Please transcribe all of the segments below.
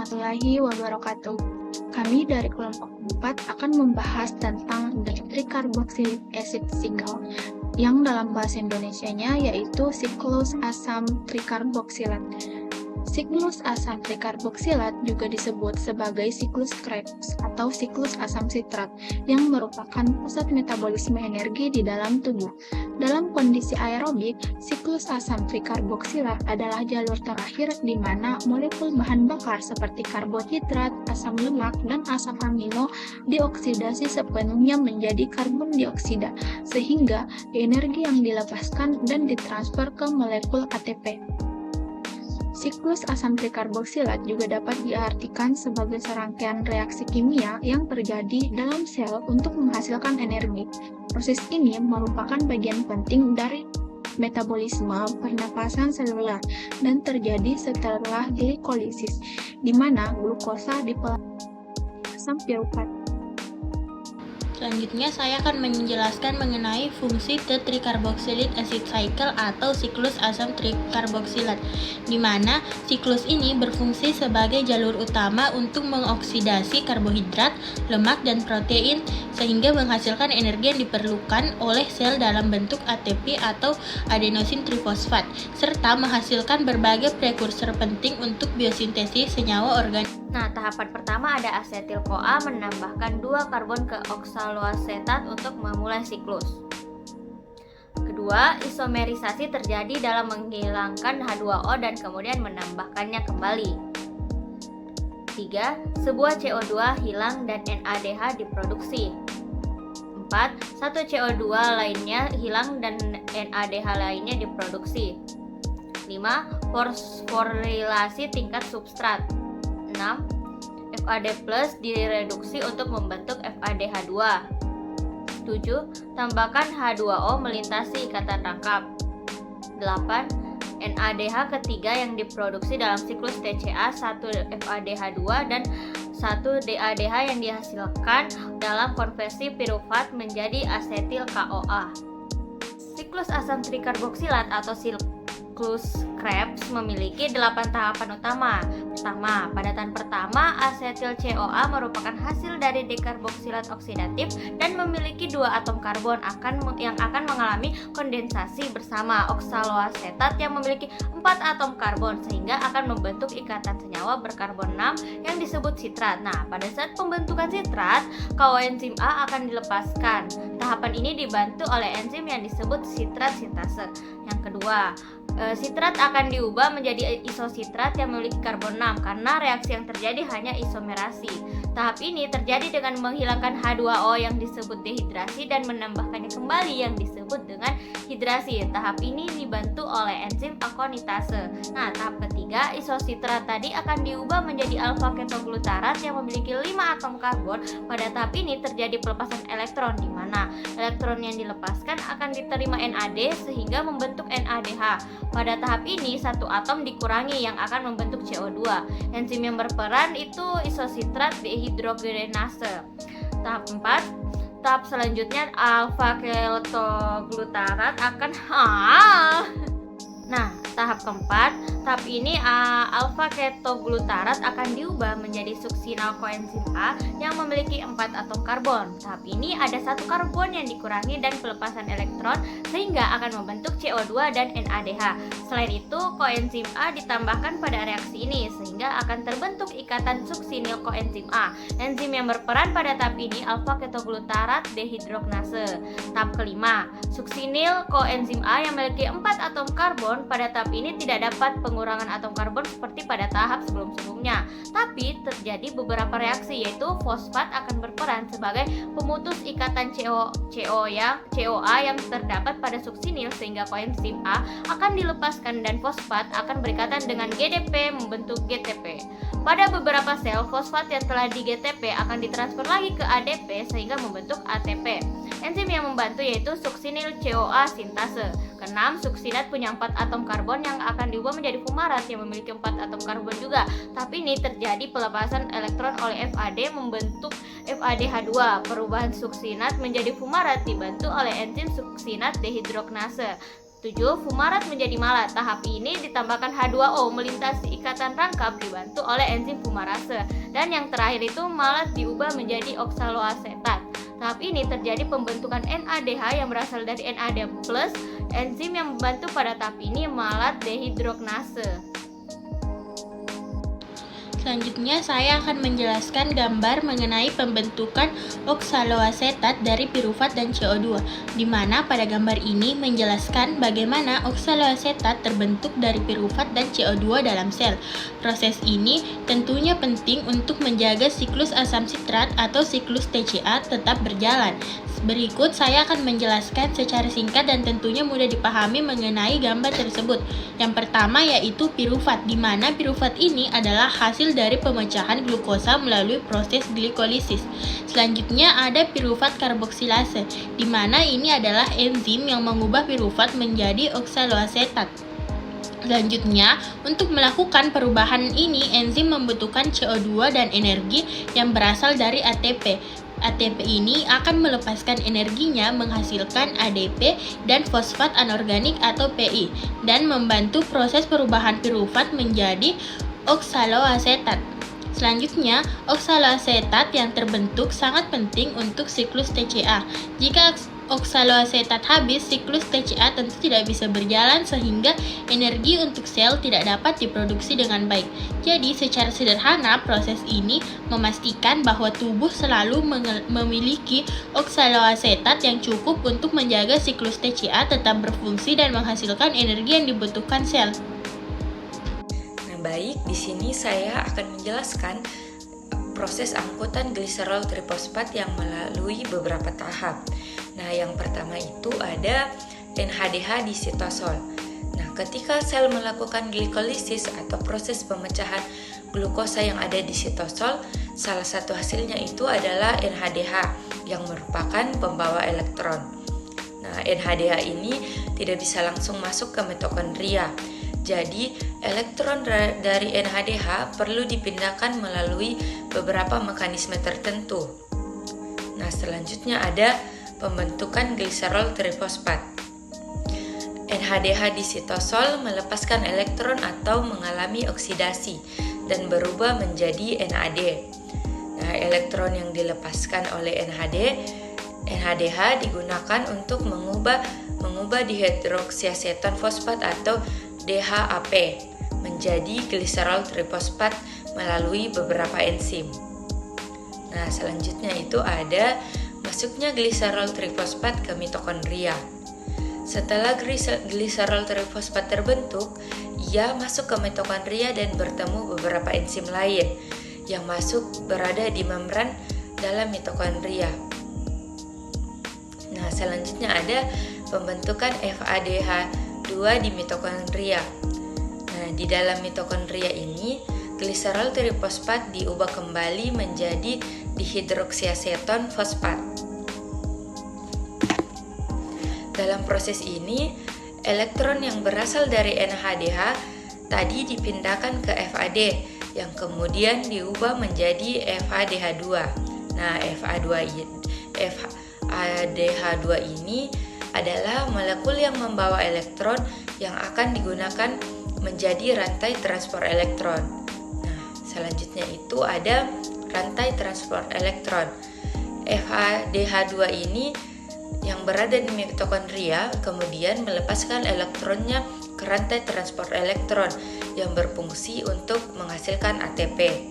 warahmatullahi wabarakatuh. Kami dari kelompok 4 akan membahas tentang tricarboxylic acid single yang dalam bahasa Indonesianya yaitu siklus asam tricarboksilat. Siklus asam tricarboksilat juga disebut sebagai siklus Krebs atau siklus asam sitrat yang merupakan pusat metabolisme energi di dalam tubuh. Dalam kondisi aerobik, siklus asam tricarboksilat adalah jalur terakhir di mana molekul bahan bakar seperti karbohidrat, asam lemak, dan asam amino dioksidasi sepenuhnya menjadi karbon dioksida, sehingga energi yang dilepaskan dan ditransfer ke molekul ATP. Siklus asam tricarboksilat juga dapat diartikan sebagai serangkaian reaksi kimia yang terjadi dalam sel untuk menghasilkan energi. Proses ini merupakan bagian penting dari metabolisme pernapasan seluler dan terjadi setelah glikolisis, di mana glukosa dipelajari asam piruvat. Selanjutnya saya akan menjelaskan mengenai fungsi tricarboxylic acid cycle atau siklus asam tricarboksilat, di mana siklus ini berfungsi sebagai jalur utama untuk mengoksidasi karbohidrat, lemak, dan protein sehingga menghasilkan energi yang diperlukan oleh sel dalam bentuk ATP atau adenosin trifosfat, serta menghasilkan berbagai prekursor penting untuk biosintesis senyawa organik. Nah, tahapan pertama ada asetil-CoA menambahkan 2 karbon ke oksaloasetat untuk memulai siklus. Kedua, isomerisasi terjadi dalam menghilangkan H2O dan kemudian menambahkannya kembali. 3. Sebuah CO2 hilang dan NADH diproduksi. 4. Satu CO2 lainnya hilang dan NADH lainnya diproduksi. 5. Fosforilasi tingkat substrat. 6. FAD+ direduksi untuk membentuk FADH2. 7. Tambahkan H2O melintasi ikatan rangkap. 8. NADH ketiga yang diproduksi dalam siklus TCA 1 FADH2 dan 1 DADH yang dihasilkan dalam konversi piruvat menjadi asetil CoA. Siklus asam tricarboksilat atau siklus Krebs memiliki 8 tahapan utama. Pertama, padatan pertama asetil CoA merupakan hasil dari dekarboksilat oksidatif dan memiliki 2 atom karbon yang akan mengalami kondensasi bersama oksaloasetat yang memiliki 4 atom karbon sehingga akan membentuk ikatan senyawa berkarbon 6 yang disebut sitrat. Nah, pada saat pembentukan sitrat, koenzim A akan dilepaskan. Tahapan ini dibantu oleh enzim yang disebut sitrat sintase. Yang kedua, sitrat akan diubah menjadi isositrat yang memiliki karbon 6 karena reaksi yang terjadi hanya isomerasi. Tahap ini terjadi dengan menghilangkan H2O yang disebut dehidrasi dan menambahkannya kembali yang disebut dengan hidrasi. Tahap ini dibantu oleh enzim akonitase. Nah, tahap ketiga, isositrat tadi akan diubah menjadi alfa ketoglutarat yang memiliki 5 atom karbon. Pada tahap ini terjadi pelepasan elektron di mana elektron yang dilepaskan akan diterima NAD sehingga membentuk NADH. Pada tahap ini, 1 atom dikurangi yang akan membentuk CO2. Enzim yang berperan itu isositrat dehidrogenase. Tahap 4, tahap selanjutnya alfa ketoglutarat akan Nah, tahap keempat, tahap ini alfa ketoglutarat akan diubah menjadi suksinal koenzim A yang memiliki 4 atom karbon. Tahap ini ada 1 karbon yang dikurangi dan pelepasan elektron sehingga akan membentuk CO2 dan NADH. Selain itu, koenzim A ditambahkan pada reaksi ini sehingga akan terbentuk ikatan suksinil koenzim A. Enzim yang berperan pada tahap ini alfa ketoglutarat dehidrogenase. Tahap kelima, suksinil koenzim A yang memiliki 4 atom karbon pada tahap ini tidak dapat pengurangan atom karbon seperti pada tahap sebelum-sebelumnya. Tapi terjadi beberapa reaksi, yaitu fosfat akan berperan sebagai pemutus ikatan CoA yang terdapat pada suksinil sehingga koenzim A akan dilepaskan dan fosfat akan berikatan dengan GDP membentuk GTP. Pada beberapa sel, fosfat yang telah di GTP akan ditransfer lagi ke ADP sehingga membentuk ATP. Enzim yang membantu yaitu suksinil CoA sintase. Keenam, suksinat punya 4 atom karbon yang akan diubah menjadi fumarat yang memiliki 4 atom karbon juga. Tapi ini terjadi pelepasan elektron oleh FAD membentuk FADH2. Perubahan suksinat menjadi fumarat dibantu oleh enzim suksinat dehidrogenase. 7. Fumarat menjadi malat. Tahap ini ditambahkan H2O melintasi ikatan rangkap dibantu oleh enzim fumarase. Dan yang terakhir itu malat diubah menjadi oksaloasetat. Tahap ini terjadi pembentukan NADH yang berasal dari NAD+. Enzim yang membantu pada tahap ini malat dehidrogenase. Selanjutnya saya akan menjelaskan gambar mengenai pembentukan oksaloasetat dari pirufat dan CO2, di mana pada gambar ini menjelaskan bagaimana oksaloasetat terbentuk dari pirufat dan CO2 dalam sel. Proses ini tentunya penting untuk menjaga siklus asam sitrat atau siklus TCA tetap berjalan. Berikut saya akan menjelaskan secara singkat dan tentunya mudah dipahami mengenai gambar tersebut. Yang pertama yaitu pirufat, di mana pirufat ini adalah hasil dari pemecahan glukosa melalui proses glikolisis. Selanjutnya ada pirufat karboksilase, di mana ini adalah enzim yang mengubah pirufat menjadi oksaloasetat. Selanjutnya, untuk melakukan perubahan ini, enzim membutuhkan CO2 dan energi yang berasal dari ATP. ATP ini akan melepaskan energinya menghasilkan ADP dan fosfat anorganik atau PI dan membantu proses perubahan pirufat menjadi oksaloasetat. Selanjutnya, oksaloasetat yang terbentuk sangat penting untuk siklus TCA. Jika oksaloasetat habis, siklus TCA tentu tidak bisa berjalan sehingga energi untuk sel tidak dapat diproduksi dengan baik. Jadi, secara sederhana, proses ini memastikan bahwa tubuh selalu memiliki oksaloasetat yang cukup untuk menjaga siklus TCA tetap berfungsi dan menghasilkan energi yang dibutuhkan sel. Nah, baik, di sini saya akan menjelaskan proses angkutan gliserol trifosfat yang melalui beberapa tahap. Nah, yang pertama itu ada NADH di sitosol. Nah, ketika sel melakukan glikolisis atau proses pemecahan glukosa yang ada di sitosol, salah satu hasilnya itu adalah NADH yang merupakan pembawa elektron. Nah, NADH ini tidak bisa langsung masuk ke mitokondria. Jadi, elektron dari NADH perlu dipindahkan melalui beberapa mekanisme tertentu. Nah, selanjutnya ada pembentukan gliserol trifosfat. NADH di sitosol melepaskan elektron atau mengalami oksidasi dan berubah menjadi NAD. Nah, elektron yang dilepaskan oleh NADH digunakan untuk mengubah dihidroksiaseton fosfat atau DHAP menjadi gliserol trifosfat melalui beberapa enzim. Nah, selanjutnya itu ada masuknya gliserol trifosfat ke mitokondria. Setelah gliserol trifosfat terbentuk, ia masuk ke mitokondria dan bertemu beberapa enzim lain yang masuk berada di membran dalam mitokondria. Nah, selanjutnya ada pembentukan FADH2 di mitokondria. Nah, di dalam mitokondria ini, gliserol trifosfat diubah kembali menjadi dihidroksiaseton fosfat. Dalam proses ini, elektron yang berasal dari NADH tadi dipindahkan ke FAD yang kemudian diubah menjadi FADH2. Nah, FADH2 ini adalah molekul yang membawa elektron yang akan digunakan menjadi rantai transport elektron. Nah, selanjutnya itu ada rantai transport elektron. FADH2 ini yang berada di mitokondria kemudian melepaskan elektronnya ke rantai transport elektron yang berfungsi untuk menghasilkan ATP,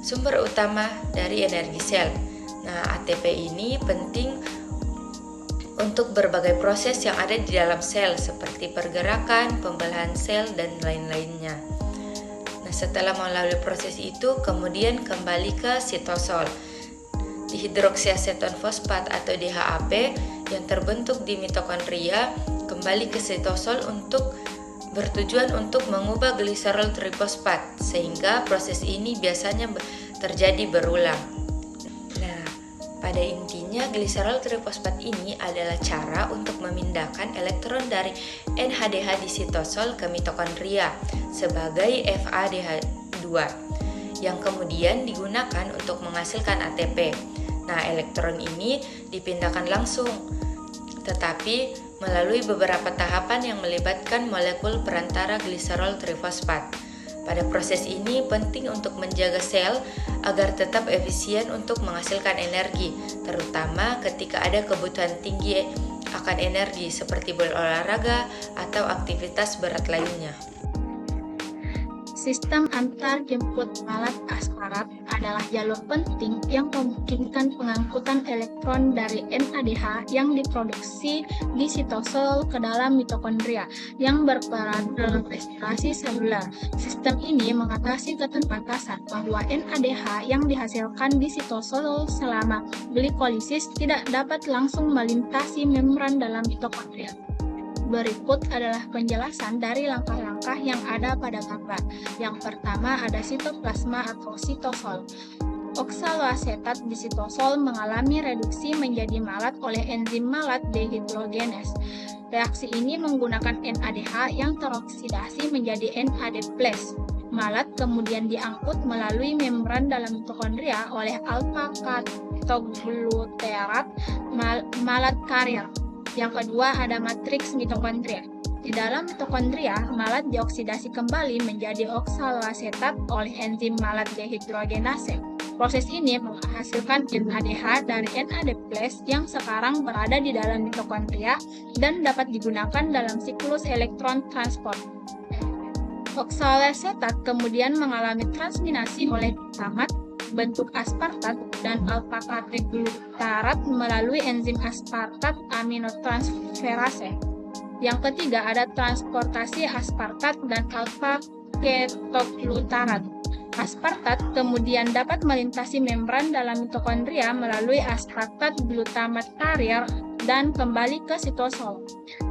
sumber utama dari energi sel. Nah, ATP ini penting untuk berbagai proses yang ada di dalam sel seperti pergerakan, pembelahan sel, dan lain-lainnya. Nah, setelah melalui proses itu, kemudian kembali ke sitosol. Dihidroksiaseton fosfat atau DHAP yang terbentuk di mitokondria kembali ke sitosol untuk bertujuan untuk mengubah gliserol trifosfat, sehingga proses ini biasanya terjadi berulang. Nah, pada intinya gliserol trifosfat ini adalah cara untuk memindahkan elektron dari NADH di sitosol ke mitokondria sebagai FADH2 yang kemudian digunakan untuk menghasilkan ATP. Nah, elektron ini dipindahkan langsung, tetapi melalui beberapa tahapan yang melibatkan molekul perantara gliserol trifosfat. Pada proses ini penting untuk menjaga sel agar tetap efisien untuk menghasilkan energi, terutama ketika ada kebutuhan tinggi akan energi seperti berolahraga atau aktivitas berat lainnya. Sistem antar jemput malat asparat adalah jalur penting yang memungkinkan pengangkutan elektron dari NADH yang diproduksi di sitosol ke dalam mitokondria yang berperan dalam respirasi seluler. Sistem ini mengatasi keterbatasan bahwa NADH yang dihasilkan di sitosol selama glikolisis tidak dapat langsung melintasi membran dalam mitokondria. Berikut adalah penjelasan dari langkah-langkah yang ada pada gambar. Yang pertama ada sitoplasma atau sitosol. Oksaloasetat di sitosol mengalami reduksi menjadi malat oleh enzim malat dehidrogenase. Reaksi ini menggunakan NADH yang teroksidasi menjadi NAD+. Malat kemudian diangkut melalui membran dalam mitokondria oleh alfa-ketogluterat malat karier. Yang kedua ada matriks mitokondria. Di dalam mitokondria, malat dioksidasi kembali menjadi oksaloasetat oleh enzim malat dehidrogenase. Proses ini menghasilkan NADH dari NAD+ yang sekarang berada di dalam mitokondria dan dapat digunakan dalam siklus elektron transport. Oksaloasetat kemudian mengalami transminasi oleh glutamat bentuk aspartat dan alfa-ketogluterat melalui enzim aspartat aminotransferase. Yang ketiga ada transportasi aspartat dan alfa-ketogluterat. Aspartat kemudian dapat melintasi membran dalam mitokondria melalui aspartat glutamat karier dan kembali ke sitosol.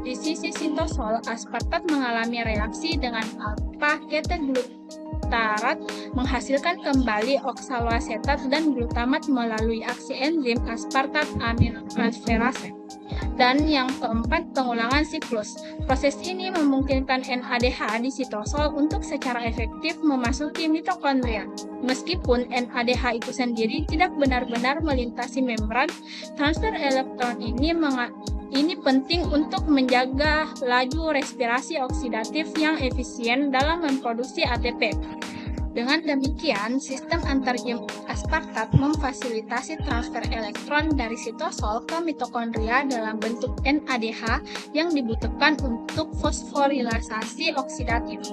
Di sisi sitosol, aspartat mengalami reaksi dengan alfa-ketogluterat menghasilkan kembali oksaloasetat dan glutamat melalui aksi enzim aspartat aminotransferase. Dan yang keempat, pengulangan siklus. Proses ini memungkinkan NADH di sitosol untuk secara efektif memasuki mitokondria. Meskipun NADH itu sendiri tidak benar-benar melintasi membran, transfer elektron ini penting untuk menjaga laju respirasi oksidatif yang efisien dalam memproduksi ATP. Dengan demikian, sistem antarjemput aspartat memfasilitasi transfer elektron dari sitosol ke mitokondria dalam bentuk NADH yang dibutuhkan untuk fosforilasasi oksidatif.